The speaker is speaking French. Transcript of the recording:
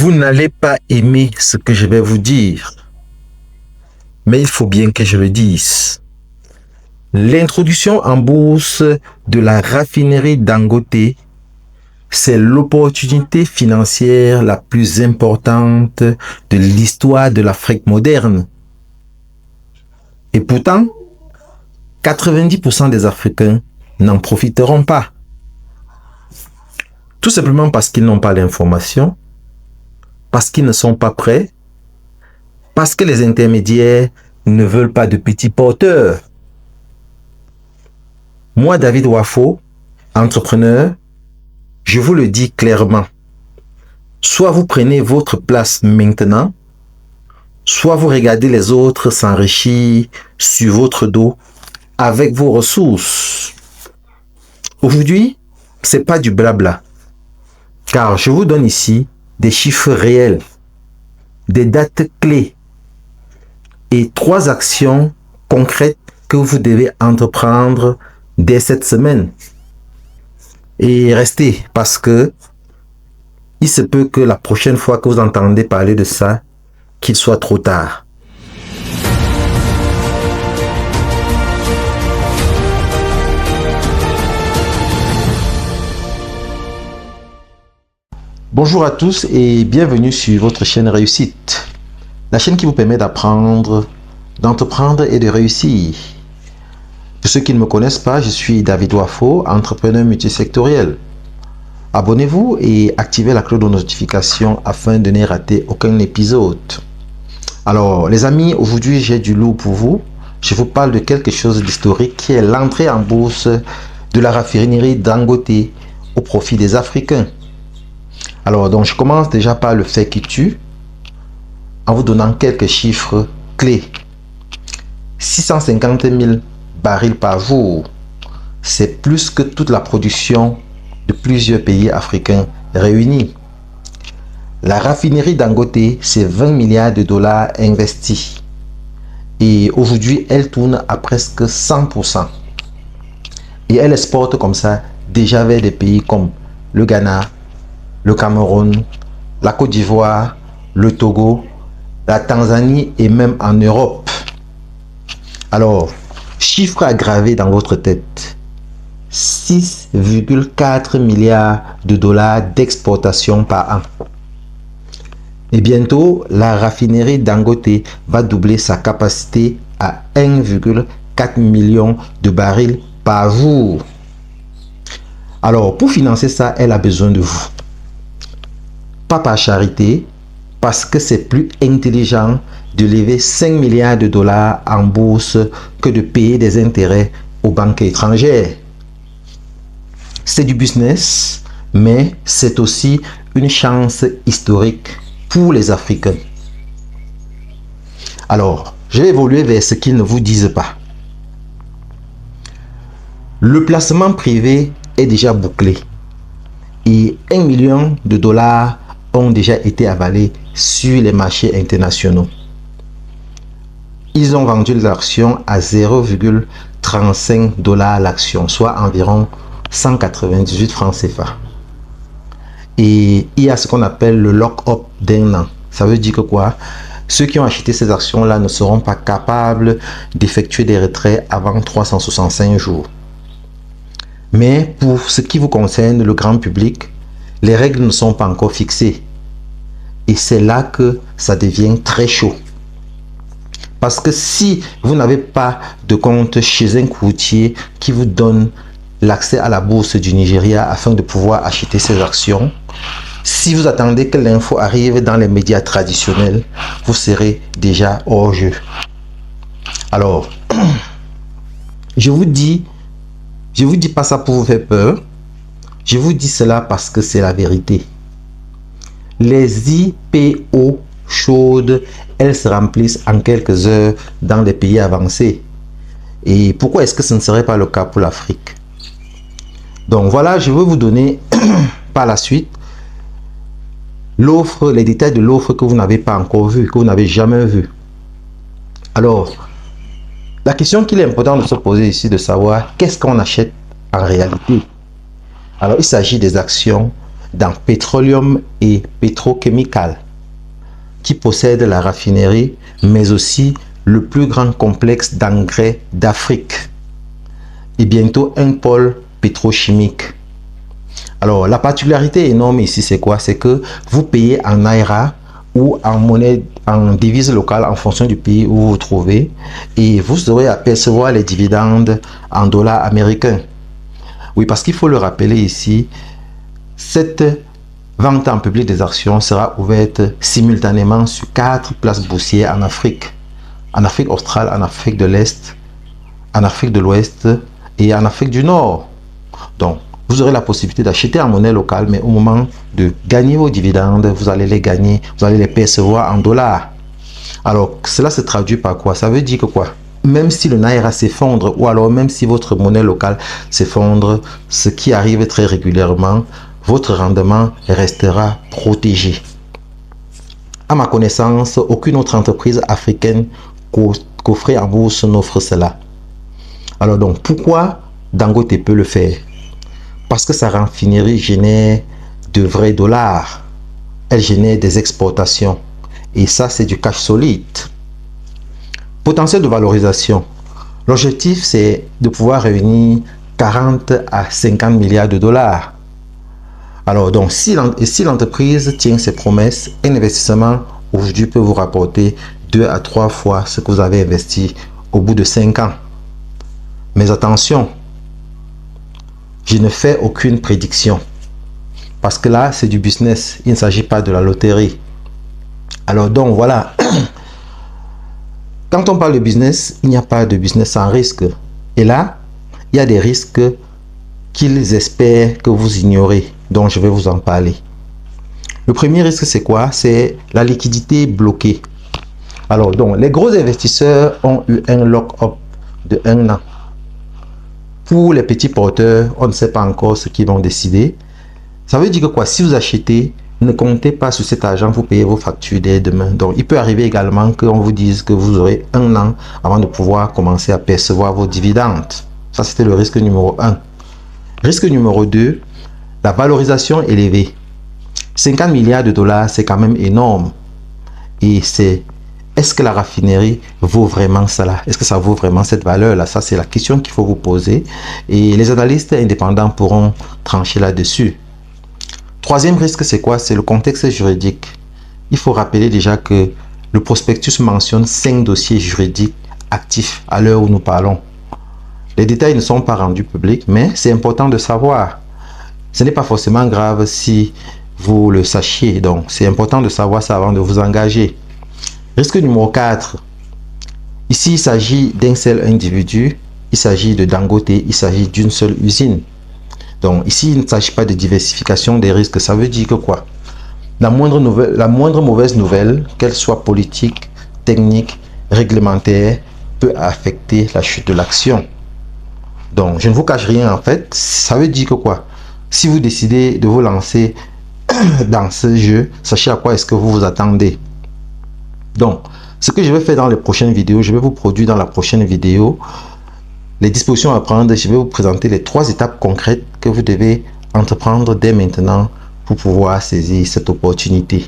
Vous n'allez pas aimer ce que je vais vous dire, mais il faut bien que je le dise. L'introduction en bourse de la raffinerie Dangote, c'est l'opportunité financière la plus importante de l'histoire de l'Afrique moderne. Et pourtant, 90% des Africains n'en profiteront pas. Tout simplement parce qu'ils n'ont pas l'information, parce qu'ils ne sont pas prêts, parce que les intermédiaires ne veulent pas de petits porteurs. Moi, David Wafo, entrepreneur, je vous le dis clairement. Soit vous prenez votre place maintenant, soit vous regardez les autres s'enrichir sur votre dos avec vos ressources. Aujourd'hui, c'est pas du blabla, car je vous donne ici des chiffres réels, des dates clés et 3 actions concrètes que vous devez entreprendre dès cette semaine. Et restez, parce que il se peut que la prochaine fois que vous entendez parler de ça, qu'il soit trop tard. Bonjour à tous et bienvenue sur votre chaîne Réussite, la chaîne qui vous permet d'apprendre, d'entreprendre et de réussir. Pour ceux qui ne me connaissent pas, je suis David Wafo, entrepreneur multisectoriel. Abonnez-vous et activez la cloche de notification afin de ne rater aucun épisode. Alors les amis, aujourd'hui j'ai du lourd pour vous. Je vous parle de quelque chose d'historique qui est l'entrée en bourse de la raffinerie Dangote au profit des Africains. Alors donc je commence déjà par le fait qui tue en vous donnant quelques chiffres clés. 650 000 barils par jour, c'est plus que toute la production de plusieurs pays africains réunis. La raffinerie Dangote, c'est 20 milliards de dollars investis. Et aujourd'hui, elle tourne à presque 100%. Et elle exporte comme ça déjà vers des pays comme le Ghana, le Cameroun, la Côte d'Ivoire, le Togo, la Tanzanie et même en Europe. Alors, chiffre à graver dans votre tête. 6,4 milliards de dollars d'exportation par an. Et bientôt, la raffinerie Dangote va doubler sa capacité à 1,4 million de barils par jour. Alors, pour financer ça, elle a besoin de vous. Pas par charité, parce que c'est plus intelligent de lever 5 milliards de dollars en bourse que de payer des intérêts aux banques étrangères. C'est du business, mais c'est aussi une chance historique pour les Africains. Alors, je vais évoluer vers ce qu'ils ne vous disent pas. Le placement privé est déjà bouclé et 1 million de dollars ont déjà été avalés sur les marchés internationaux. Ils ont vendu l'action à 0,35 $ l'action, soit environ 198 francs CFA. Et il y a ce qu'on appelle le lock-up d'1 an. Ça veut dire que quoi? Ceux qui ont acheté ces actions-là ne seront pas capables d'effectuer des retraits avant 365 jours. Mais pour ce qui vous concerne, le grand public, les règles ne sont pas encore fixées. Et c'est là que ça devient très chaud. Parce que si vous n'avez pas de compte chez un courtier qui vous donne l'accès à la bourse du Nigeria afin de pouvoir acheter ces actions, si vous attendez que l'info arrive dans les médias traditionnels, vous serez déjà hors jeu. Alors, je vous dis pas ça pour vous faire peur. Je vous dis cela parce que c'est la vérité. Les IPO chaudes, elles se remplissent en quelques heures dans les pays avancés. Et pourquoi est-ce que ce ne serait pas le cas pour l'Afrique? Donc voilà, je vais vous donner par la suite l'offre, les détails de l'offre que vous n'avez pas encore vu, que vous n'avez jamais vu. Alors, la question qu'il est important de se poser ici, de savoir qu'est-ce qu'on achète en réalité. Alors, il s'agit des actions dans Petroleum et Petrochemical, qui possède la raffinerie, mais aussi le plus grand complexe d'engrais d'Afrique et bientôt un pôle pétrochimique. Alors, la particularité énorme ici, c'est quoi? C'est que vous payez en naira ou en monnaie, en devise locale en fonction du pays où vous vous trouvez, et vous aurez à percevoir les dividendes en dollars américains. Oui, parce qu'il faut le rappeler ici, cette vente en public des actions sera ouverte simultanément sur 4 places boursières en Afrique australe, en Afrique de l'Est, en Afrique de l'Ouest et en Afrique du Nord. Donc, vous aurez la possibilité d'acheter en monnaie locale, mais au moment de gagner vos dividendes, vous allez les gagner, vous allez les percevoir en dollars. Alors, cela se traduit par quoi? Ça veut dire que quoi? Même si le naira s'effondre, ou alors même si votre monnaie locale s'effondre, ce qui arrive très régulièrement, votre rendement restera protégé. À ma connaissance, aucune autre entreprise africaine coffrée en bourse n'offre cela. Alors donc, pourquoi Dangote peut le faire? Parce que sa raffinerie génère de vrais dollars. Elle génère des exportations. Et ça, c'est du cash solide. Potentiel de valorisation. L'objectif, c'est de pouvoir réunir 40 à 50 milliards de dollars. Alors, donc, si l'entreprise tient ses promesses, un investissement aujourd'hui peut vous rapporter 2 à 3 fois ce que vous avez investi au bout de 5 ans. Mais attention, je ne fais aucune prédiction. Parce que là, c'est du business. Il ne s'agit pas de la loterie. Alors donc, voilà. Quand on parle de business, il n'y a pas de business sans risque. Et là, il y a des risques qu'ils espèrent que vous ignorez. Donc, je vais vous en parler. Le premier risque, c'est quoi? C'est la liquidité bloquée. Alors, donc, les gros investisseurs ont eu un lock-up de 1 an. Pour les petits porteurs, on ne sait pas encore ce qu'ils vont décider. Ça veut dire que quoi? Si vous achetez, ne comptez pas sur cet argent pour payer vos factures dès demain. Donc, il peut arriver également qu'on vous dise que vous aurez 1 an avant de pouvoir commencer à percevoir vos dividendes. Ça, c'était le risque numéro 1. Risque numéro 2, la valorisation élevée. 50 milliards de dollars, c'est quand même énorme. Et est-ce que la raffinerie vaut vraiment cela? Est-ce que ça vaut vraiment cette valeur-là? Ça, c'est la question qu'il faut vous poser. Et les analystes indépendants pourront trancher là-dessus. Troisième risque, c'est quoi? C'est le contexte juridique. Il faut rappeler déjà que le prospectus mentionne 5 dossiers juridiques actifs à l'heure où nous parlons. Les détails ne sont pas rendus publics, mais c'est important de savoir. Ce n'est pas forcément grave si vous le sachiez. Donc, c'est important de savoir ça avant de vous engager. Risque numéro 4. Ici, il s'agit d'un seul individu. Il s'agit de Dangote. Il s'agit d'une seule usine. Donc, ici, il ne s'agit pas de diversification des risques. Ça veut dire que quoi? La moindre mauvaise nouvelle, qu'elle soit politique, technique, réglementaire, peut affecter la chute de l'action. Donc, je ne vous cache rien en fait. Ça veut dire que quoi? Si vous décidez de vous lancer dans ce jeu, sachez à quoi est-ce que vous vous attendez. Donc, ce que je vais faire dans les prochaines vidéos, je vais vous produire dans la prochaine vidéo les dispositions à prendre. Je vais vous présenter les 3 étapes concrètes que vous devez entreprendre dès maintenant pour pouvoir saisir cette opportunité.